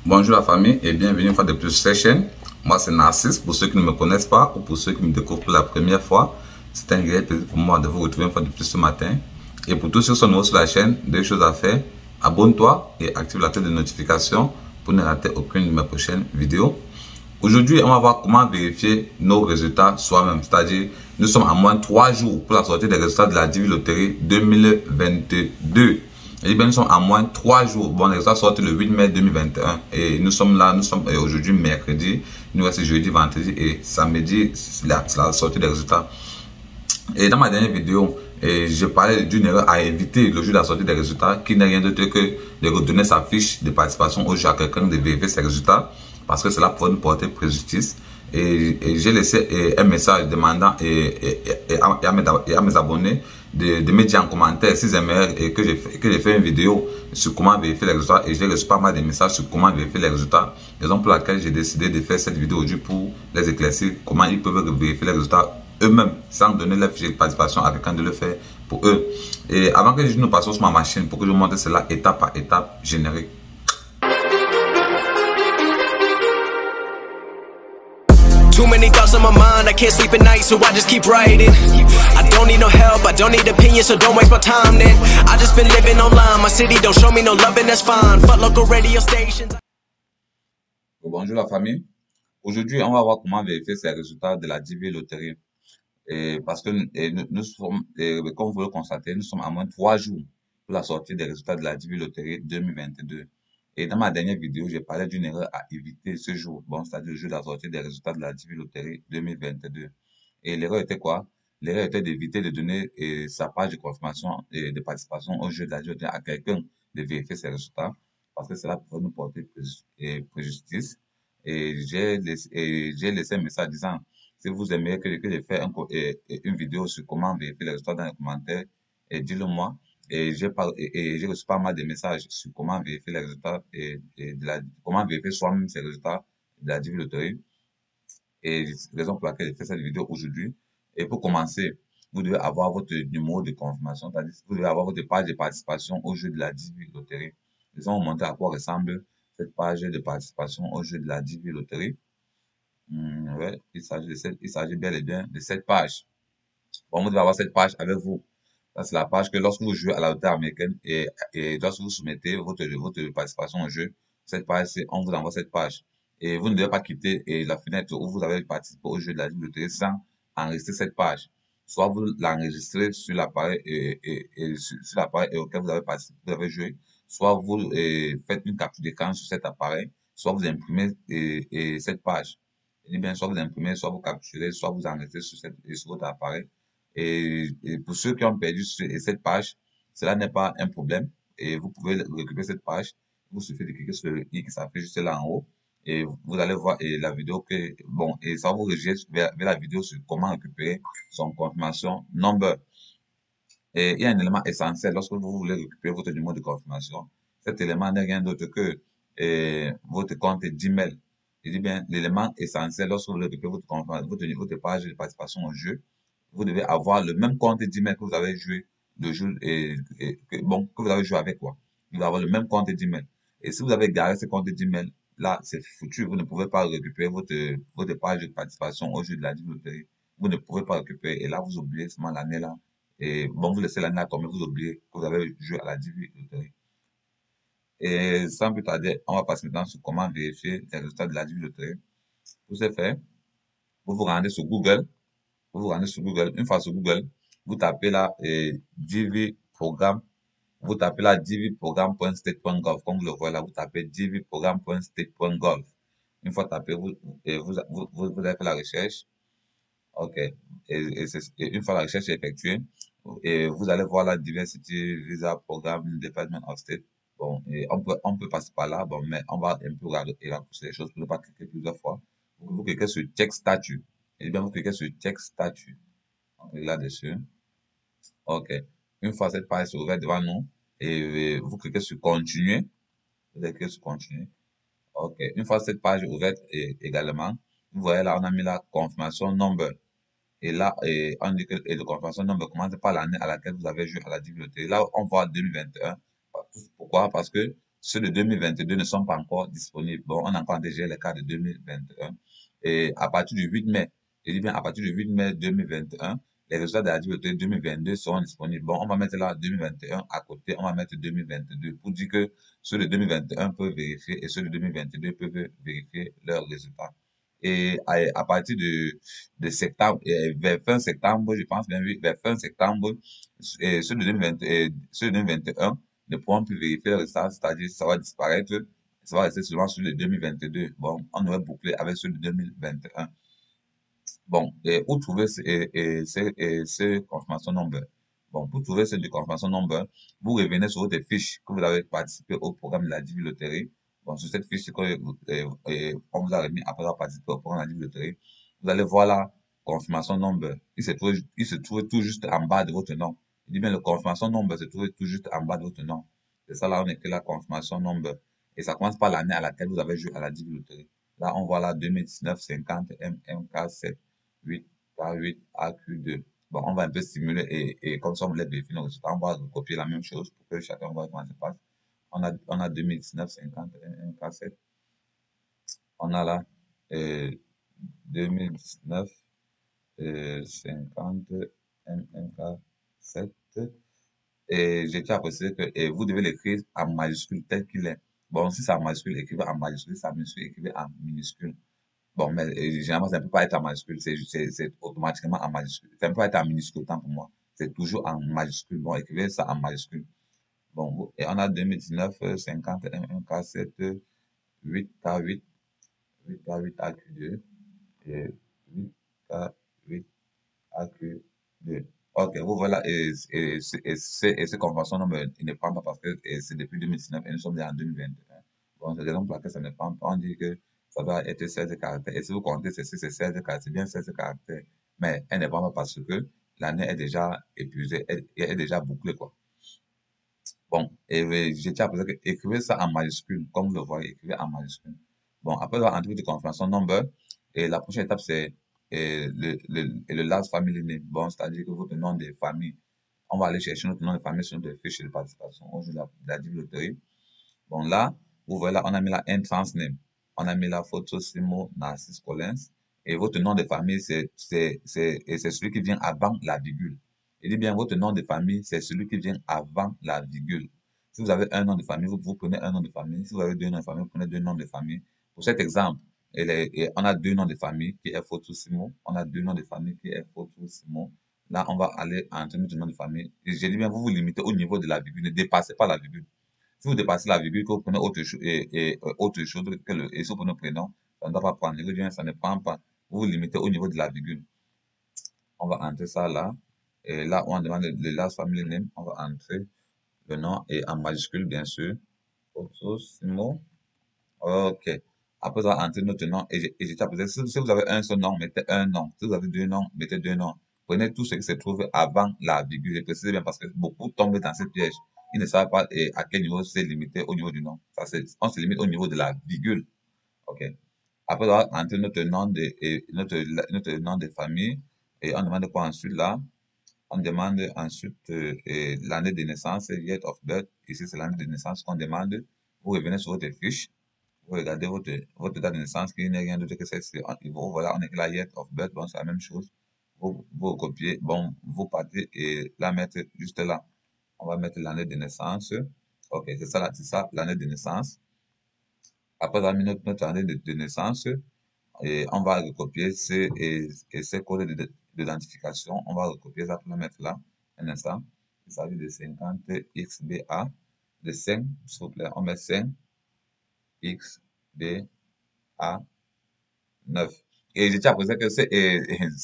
Bonjour la famille et bienvenue une fois de plus sur cette chaîne. Moi c'est Narcisse, pour ceux qui ne me connaissent pas ou pour ceux qui me découvrent pour la première fois. C'est un réel plaisir pour moi de vous retrouver une fois de plus ce matin. Et pour tous ceux qui sont nouveaux sur la chaîne, deux choses à faire. Abonne-toi et active la cloche de notification pour ne rater aucune de mes prochaines vidéos. Aujourd'hui, on va voir comment vérifier nos résultats soi-même. C'est-à-dire, nous sommes à moins de 3 jours pour la sortie des résultats de la Divi Loterie 2022. Et bien, nous sommes à moins de 3 jours. Bon, les résultats sortent le 8 mai 2021. Et nous sommes là, nous sommes aujourd'hui mercredi. Il nous reste jeudi, vendredi et samedi. C'est la sortie des résultats. Et dans ma dernière vidéo, je parlais d'une erreur à éviter le jour de la sortie des résultats, qui n'est rien d'autre que de redonner sa fiche de participation au jeu à quelqu'un, de vérifier ses résultats, parce que cela pourrait nous porter préjudice. Et j'ai laissé un message demandant à mes abonnés de me dire en commentaire s'ils aimeraient et que j'ai fait une vidéo sur comment vérifier les résultats. Et j'ai reçu pas mal de messages sur comment vérifier les résultats. Raison pour laquelle j'ai décidé de faire cette vidéo aujourd'hui pour les éclaircir comment ils peuvent vérifier les résultats eux-mêmes sans donner leur fichier de participation à quelqu'un de le faire pour eux. Et avant que nous passions sur ma machine pour que je vous montre cela étape par étape générique. Too many thoughts on my mind, I can't sleep at night, so I just keep writing. I don't need no help, I don't need opinions, so don't waste my time then. I just been living online, my city don't show me no love and that's fine. Fuck local radio stations. Bonjour la famille. Aujourd'hui, on va voir comment vérifier ces résultats de la Divi Loterie. Parce que nous sommes, comme vous le constatez, nous sommes à moins de 3 jours pour la sortie des résultats de la Divi Loterie 2022. Et dans ma dernière vidéo, j'ai parlé d'une erreur à éviter ce jour. Bon, c'est-à-dire le jour de la sortie des résultats de la Divi Loterie 2022. Et l'erreur était quoi? L'erreur était d'éviter de donner sa page de confirmation et de participation au jeu de la Divi Loterie à quelqu'un de vérifier ses résultats. Parce que cela pourrait nous porter préjudice. Et j'ai laissé un message disant, si vous aimeriez que je fasse une vidéo sur comment vérifier les résultats dans les commentaires, dites-le moi. Et j'ai reçu pas mal de messages sur comment vérifier les résultats comment vérifier soi-même ces résultats de la Divi Loterie. Et c'est la raison pour laquelle j'ai fait cette vidéo aujourd'hui. Et pour commencer, vous devez avoir votre numéro de confirmation, c'est-à-dire vous devez avoir votre page de participation au jeu de la Divi Loterie. Ils ont montré à quoi ressemble cette page de participation au jeu de la Divi Loterie. Ouais, il s'agit bel et bien de cette page. Bon, vous devez avoir cette page avec vous. Ça, c'est la page que lorsque vous jouez à la loterie américaine et lorsque vous soumettez votre participation au jeu, cette page, on vous envoie cette page. Et vous ne devez pas quitter la fenêtre où vous avez participé au jeu de la loterie sans enregistrer cette page. Soit vous l'enregistrez sur l'appareil sur l'appareil auquel vous avez participé, vous avez joué, soit vous faites une capture d'écran sur cet appareil, soit vous imprimez cette page. Eh bien, soit vous imprimez, soit vous capturez, soit vous enregistrez sur votre appareil. Et pour ceux qui ont perdu cette page, cela n'est pas un problème. Et vous pouvez récupérer cette page. Il vous suffit de cliquer sur le i qui s'affiche juste là en haut. Et vous allez voir la vidéo et ça va vous rediriger vers la vidéo sur comment récupérer son confirmation number. Et il y a un élément essentiel lorsque vous voulez récupérer votre numéro de confirmation. Cet élément n'est rien d'autre que votre compte d'email. Je dis bien, l'élément essentiel lorsque vous voulez récupérer votre page de participation au jeu, vous devez avoir le même compte d'email que vous avez joué le jour que vous avez joué avec quoi. Vous devez avoir le même compte d'email. Et si vous avez garé ce compte d'email, là, c'est foutu. Vous ne pouvez pas récupérer votre page de participation au jeu de la Loterie. Vous ne pouvez pas récupérer. Et là, vous oubliez seulement l'année là. Et bon, vous laissez l'année là tomber, vous oubliez que vous avez joué à la Divi Loterie. Et sans plus tarder, on va passer maintenant sur comment vérifier les résultats de la Divi Loterie. Pour ce faire, vous vous rendez sur Google. Une fois sur Google, vous tapez là Divi Programme. Vous tapez là diviprogramme.state.gov. Comme vous le voyez là, vous tapez diviprogramme.state.gov. Une fois tapé, vous avez fait la recherche. OK. Et une fois la recherche est effectuée, et vous allez voir la Diversity Visa Programme Department of State. Bon, et on peut passer par là, bon, mais on va un peu raccourcir les choses pour ne pas cliquer plusieurs fois. Vous cliquez sur Check Statut. Et bien, vous cliquez sur Check Statut. On clique là-dessus. OK. Une fois cette page ouverte devant nous, et vous cliquez sur Continuer. Vous cliquez sur Continuer. OK. Une fois cette page ouverte également, vous voyez là, on a mis la confirmation number. Et là, on dit que le confirmation number commence par l'année à laquelle vous avez joué à la Divi Loterie. Là, on voit 2021. Pourquoi? Parce que ceux de 2022 ne sont pas encore disponibles. Bon, on a encore déjà les cas de 2021. Et à partir du 8 mai, je dis bien à partir du 8 mai 2021, les résultats de la DIV 2022 seront disponibles. Bon, on va mettre là 2021 à côté, on va mettre 2022 pour dire que ceux de 2021 peuvent vérifier et ceux de 2022 peuvent vérifier leurs résultats. Et à partir de septembre, vers fin septembre, je pense bien, oui, vers fin septembre, ceux de 2020, ceux de 2021 ne pourront plus vérifier le résultat, c'est-à-dire ça va disparaître, ça va rester seulement sur le 2022. Bon, on aurait bouclé avec ceux de 2021. Bon, et où trouver ce confirmation number? Bon, pour trouver ce de confirmation number, vous revenez sur votre fiche que vous avez participé au programme de la Divi Loterie. Bon, sur cette fiche on vous a remis après avoir participé au programme de la Divi Loterie. Vous allez voir là, confirmation number. Il se trouve tout juste en bas de votre nom. Je dis bien, le confirmation number se trouve tout juste en bas de votre nom. C'est ça là, on écrit la confirmation number. Et ça commence par l'année à laquelle vous avez joué à la Divi Loterie. Là, on voit là 2019 50 MMK7. 8K8 AQ2. Bon, on va un peu stimuler et comme ça, on les vérifier nos résultats. On va recopier la même chose pour que chacun voit comment ça se passe. On a 2019 50 MK7. On a là 2019 50 MK7. Et j'ai déjà précisé que vous devez l'écrire en majuscule tel qu'il est. Bon, si c'est en majuscule, écrivez en majuscule. Si c'est en minuscule, écrivez en minuscule. Bon, mais généralement, ça ne peut pas être en majuscule, c'est automatiquement en majuscule. Ça ne peut pas être en minuscule, autant pour moi. C'est toujours en majuscule. Bon, écrivez ça en majuscule. Bon, et on a 2019, 50, MK7, 8K8, 8K8 AQ2, et 8K8 AQ2. Ok, vous voilà, et ces conventions ne prend pas parce que c'est depuis 2019 et nous sommes en 2021. Bon, c'est la raison pour laquelle ça ne prend pas. On dit que ça doit être 16 caractères. Et si vous comptez, c'est 16 caractères, c'est bien 16 caractères. Mais elle ne prend pas parce que l'année est déjà épuisée, elle est déjà bouclée, quoi. Bon, et j'ai déjà posé que écrivez ça en majuscule, comme vous le voyez, écrivez en majuscule. Bon, après avoir entré de confirmation number, et la prochaine étape, c'est le last family name. Bon, c'est-à-dire que votre nom de famille, on va aller chercher notre nom de famille sur notre fiche de participation au jeu de la Divi Loterie. Bon, là, vous voyez là, on a mis la entrance name. On a mis la photo Simo Narcisse Collins. Et votre nom de famille, c'est celui qui vient avant la virgule. Il dit bien, votre nom de famille, c'est celui qui vient avant la virgule. Si vous avez un nom de famille, vous prenez un nom de famille. Si vous avez deux noms de famille, vous prenez deux noms de famille. Pour cet exemple, on a deux noms de famille qui est Photo Simo. On a deux noms de famille qui est Photo Simo. Là, on va aller entrer notre nom de famille. Et j'ai dit bien, vous vous limitez au niveau de la virgule. Ne dépassez pas la virgule. Si vous dépassez la virgule, que vous prenez autre chose, autre chose que et si vous prenez le prénom, ça ne doit pas prendre. Ça ne prend pas. Vous vous limitez au niveau de la virgule. On va entrer ça là. Et là, on demande le last family name. On va entrer le nom et en majuscule, bien sûr. Simo. Ok. Après, on va entrer notre nom et j'ai tapé. Si vous avez un seul nom, mettez un nom. Si vous avez deux noms, mettez deux noms. Prenez tout ce qui se trouve avant la virgule. Et précisez bien parce que beaucoup tombent dans ce piège. Ils ne savent pas à quel niveau c'est limité au niveau du nom. On se limite au niveau de la virgule. OK. Après, on va entrer notre nom de famille. Et on demande quoi ensuite là? On demande ensuite l'année de naissance, year of birth. Ici, c'est l'année de naissance qu'on demande. Vous revenez sur votre fiche. Vous regardez votre date de naissance qui n'est rien d'autre que celle-ci. Voilà, on écrit la year of birth. Bon, c'est la même chose. Vous copiez. Bon, vous partez et la mettre juste là. On va mettre l'année de naissance. Ok, c'est ça, l'année de naissance. Après avoir mis notre année de naissance, et on va recopier ces codes d'identification. On va recopier ça pour le mettre là. Un instant. Il s'agit de 50 XBA. De 5, s'il vous plaît. On met 5 XBA 9. Et j'ai déjà posé que s'il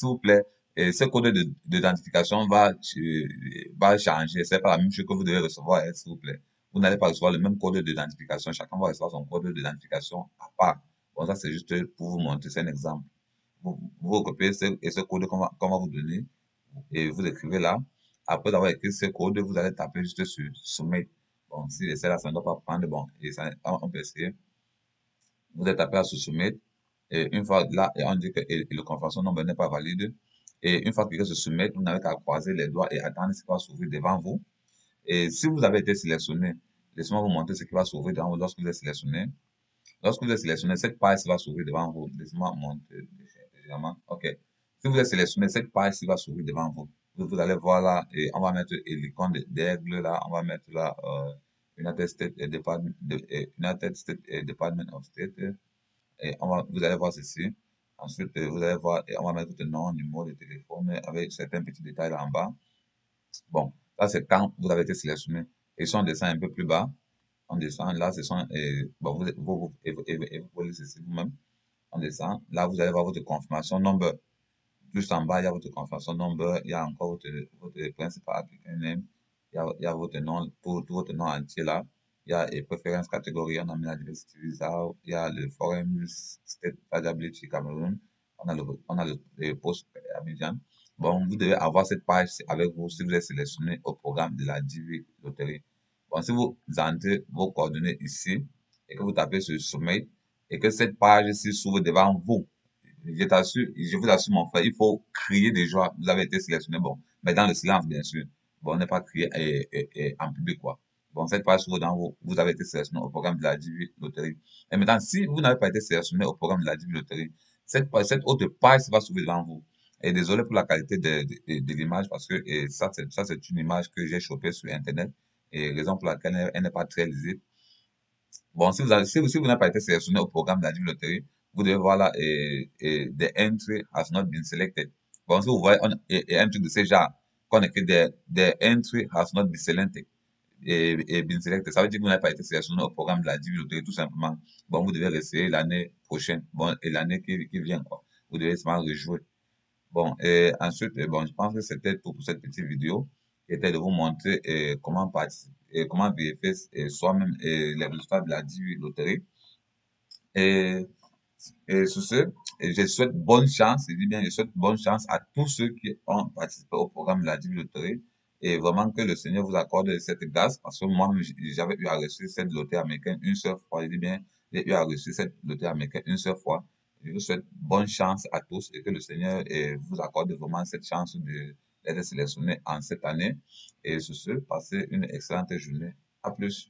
vous plaît, ce code d'identification va changer. C'est pas la même chose que vous devez recevoir, s'il vous plaît. Vous n'allez pas recevoir le même code d'identification. Chacun va recevoir son code d'identification à part. Bon, ça, c'est juste pour vous montrer, c'est un exemple. Vous recopiez ce code qu'on va vous donner et vous écrivez là. Après avoir écrit ce code, vous allez taper juste sur Submit. Bon, si c'est là, ça ne doit pas prendre. Bon, et ça, on peut essayer. Vous êtes tapé sur Submit. Et une fois là, et on dit que le confirmation number n'est pas valide. Et une fois que quelqu'un se soumet, vous n'avez qu'à croiser les doigts et attendre ce qui va s'ouvrir devant vous. Et si vous avez été sélectionné, laissez-moi vous montrer ce qui va s'ouvrir devant vous lorsque vous êtes sélectionné. Lorsque vous êtes sélectionné, cette page va s'ouvrir devant vous. Laissez-moi montrer légèrement. OK. Si vous êtes sélectionné, cette page va s'ouvrir devant vous. Vous allez voir là, et on va mettre l'icône d'aigle là, on va mettre là, United States Department, United States Department of State. Et vous allez voir ceci. Ensuite, vous allez voir, et on va mettre votre nom, numéro de téléphone avec certains petits détails là en bas. Bon, ça c'est quand vous avez été sélectionné. Et si on descend un peu plus bas, on descend, là, ce sont, bon, vous pouvez ceci vous-même. On descend, là, vous allez voir votre confirmation number. Juste en bas, il y a votre confirmation number, il y a encore votre principal applicant name, il y a votre nom, tout votre nom entier là. Il y a les préférences catégories, on a mis la diversité visa, il y a le foreign state eligibility Cameroun, on a le post Abidjan. Bon, vous devez avoir cette page avec vous si vous êtes sélectionné au programme de la DV Loterie. Bon, si vous entrez vos coordonnées ici et que vous tapez sur Submit et que cette page ici s'ouvre devant vous, je vous assure, mon frère, il faut crier de joie. Vous avez été sélectionné, bon, mais dans le silence, bien sûr. Bon, on n'est pas crié en public, quoi. Bon, cette page s'ouvre dans vous, vous avez été sélectionné au programme de la DV Loterie. Et maintenant, si vous n'avez pas été sélectionné au programme de la DV Loterie, cette autre page va s'ouvrir devant vous. Et désolé pour la qualité de l'image parce que ça, c'est une image que j'ai chopée sur Internet et raison pour laquelle elle n'est pas très lisible. Bon, si vous n'avez pas été sélectionné au programme de la Loterie, vous devez voir là, the entry has not been selected. Bon, si vous voyez un truc de ce genre, qu'on écrit the entry has not been selected, been selected, ça veut dire que vous n'avez pas été sélectionné au programme de la Loterie, tout simplement. Bon, vous devez rester l'année prochaine, bon, et l'année qui vient, quoi. Vous devez seulement rejouer. Bon, et ensuite, bon, je pense que c'était tout pour cette petite vidéo, qui était de vous montrer comment participer, comment vérifier soi-même les résultats de la loterie. Et, et sur ce, je souhaite bonne chance, je dis bien, je souhaite bonne chance à tous ceux qui ont participé au programme de la loterie. Et vraiment que le Seigneur vous accorde cette grâce, parce que moi, j'avais eu à recevoir cette loterie américaine une seule fois, je dis bien, j'ai eu à recevoir cette loterie américaine une seule fois. Je vous souhaite bonne chance à tous et que le Seigneur vous accorde vraiment cette chance d'être sélectionné en cette année. Et sur ce, passez une excellente journée. À plus.